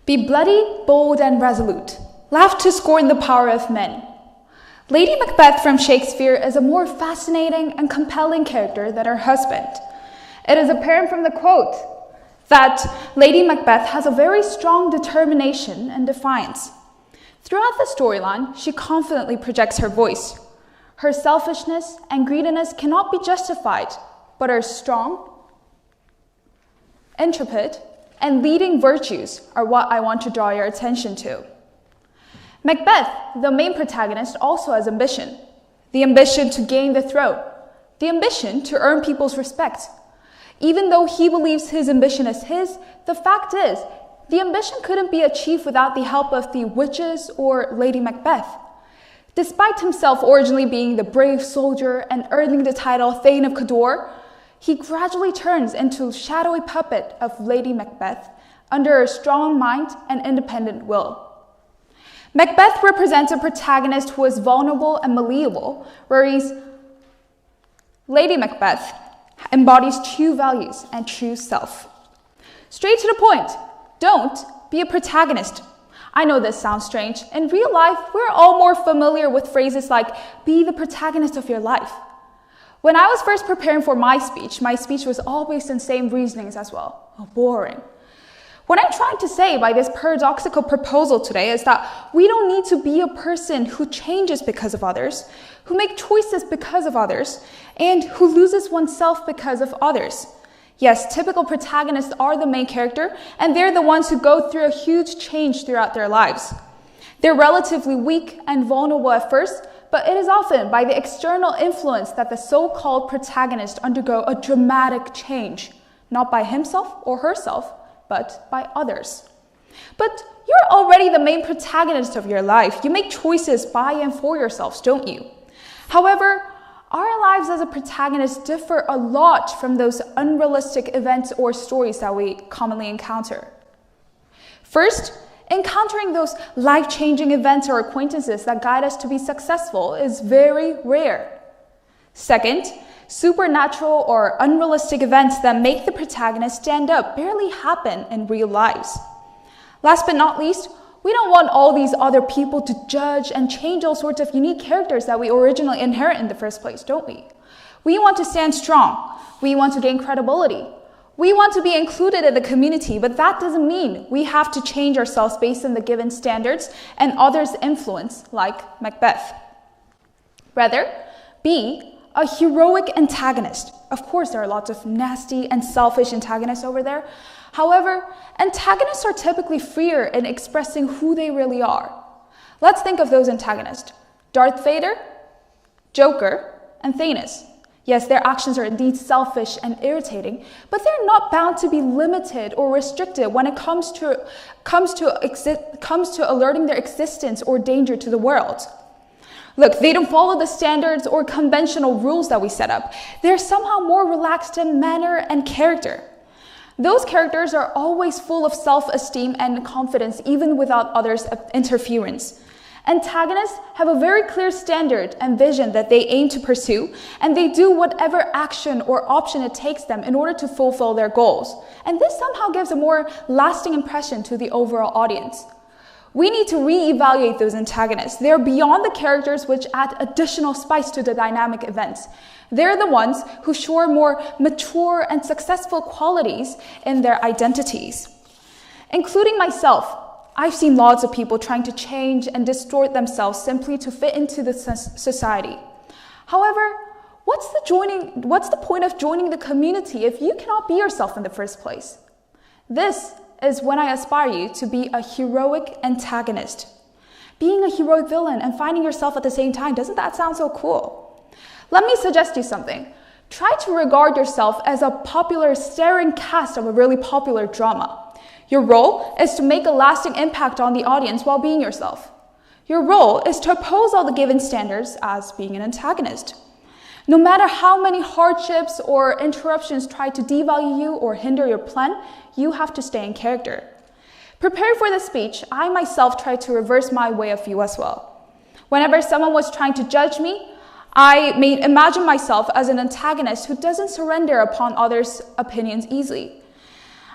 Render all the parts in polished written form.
Be bloody, bold, and resolute. Laugh to scorn the power of men. Lady Macbeth from Shakespeare is a more fascinating and compelling character than her husband. It is apparent from the quote that Lady Macbeth has a very strong determination and defiance. Throughout the storyline, she confidently projects her voice. Her selfishness and greediness cannot be justified, but her strong, intrepid, and leading virtues are what I want to draw your attention to. Macbeth, the main protagonist, also has ambition. The ambition to gain the throne. The ambition to earn people's respect. Even though he believes his ambition is his, the fact is, the ambition couldn't be achieved without the help of the witches or Lady Macbeth. Despite himself originally being the brave soldier and earning the title Thane of Cawdor, he gradually turns into a shadowy puppet of Lady Macbeth under a strong mind and independent will. Macbeth represents a protagonist who is vulnerable and malleable, whereas Lady Macbeth embodies true values and true self. Straight to the point, don't be a protagonist. I know this sounds strange. In real life, we're all more familiar with phrases like, be the protagonist of your life. When I was first preparing for my speech was all based on same reasonings as well. Oh, boring. What I'm trying to say by this paradoxical proposal today is that we don't need to be a person who changes because of others, who make choices because of others, and who loses oneself because of others. Yes, typical protagonists are the main character, and they're the ones who go through a huge change throughout their lives. They're relatively weak and vulnerable at first, but it is often by the external influence that the so-called protagonist undergo a dramatic change, not by himself or herself, but by others. But you're already the main protagonist of your life. You make choices by and for yourselves, don't you? However, our lives as a protagonist differ a lot from those unrealistic events or stories that we commonly encounter. First, encountering those life-changing events or acquaintances that guide us to be successful is very rare. Second, supernatural or unrealistic events that make the protagonist stand up barely happen in real lives. Last but not least, we don't want all these other people to judge and change all sorts of unique characters that we originally inherit in the first place, don't we? We want to stand strong. We want to gain credibility. We want to be included in the community, but that doesn't mean we have to change ourselves based on the given standards and others' influence, like Macbeth. Rather, be a heroic antagonist. Of course, there are lots of nasty and selfish antagonists over there. However, antagonists are typically freer in expressing who they really are. Let's think of those antagonists: Darth Vader, Joker, and Thanos. Yes, their actions are indeed selfish and irritating, but they're not bound to be limited or restricted when it comes to alerting their existence or danger to the world. Look, they don't follow the standards or conventional rules that we set up. They're somehow more relaxed in manner and character. Those characters are always full of self-esteem and confidence, even without others' interference. Antagonists have a very clear standard and vision that they aim to pursue, and they do whatever action or option it takes them in order to fulfill their goals. And this somehow gives a more lasting impression to the overall audience. We need to reevaluate those antagonists. They're beyond the characters which add additional spice to the dynamic events. They're the ones who show more mature and successful qualities in their identities. Including myself, I've seen lots of people trying to change and distort themselves simply to fit into the society. However, what's the point of joining the community if you cannot be yourself in the first place? This is when I aspire you to be a heroic antagonist. Being a heroic villain and finding yourself at the same time, doesn't that sound so cool? Let me suggest you something. Try to regard yourself as a popular starring cast of a really popular drama. Your role is to make a lasting impact on the audience while being yourself. Your role is to oppose all the given standards as being an antagonist. No matter how many hardships or interruptions try to devalue you or hinder your plan, you have to stay in character. Preparing for this speech, I myself tried to reverse my way of view as well. Whenever someone was trying to judge me, I imagine myself as an antagonist who doesn't surrender upon others' opinions easily.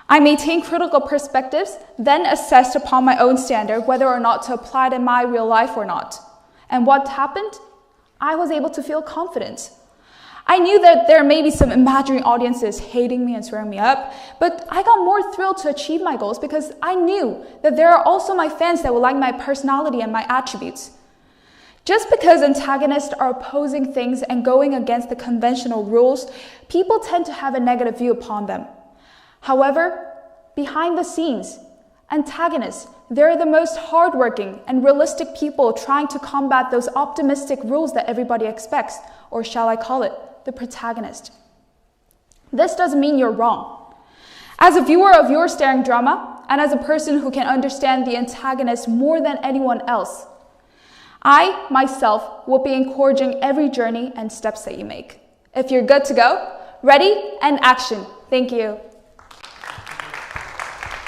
I maintain critical perspectives, then assessed upon my own standard whether or not to apply it in my real life or not. And what happened? I was able to feel confident. I knew that there may be some imaginary audiences hating me and swearing me up, but I got more thrilled to achieve my goals because I knew that there are also my fans that will like my personality and my attributes. Just because antagonists are opposing things and going against the conventional rules, people tend to have a negative view upon them. However, behind the scenes, antagonists, they're the most hardworking and realistic people trying to combat those optimistic rules that everybody expects, or shall I call it, the protagonist. This doesn't mean you're wrong. As a viewer of your staring drama, and as a person who can understand the antagonist more than anyone else, I, myself, will be encouraging every journey and steps that you make. If you're good to go, ready and action. Thank you.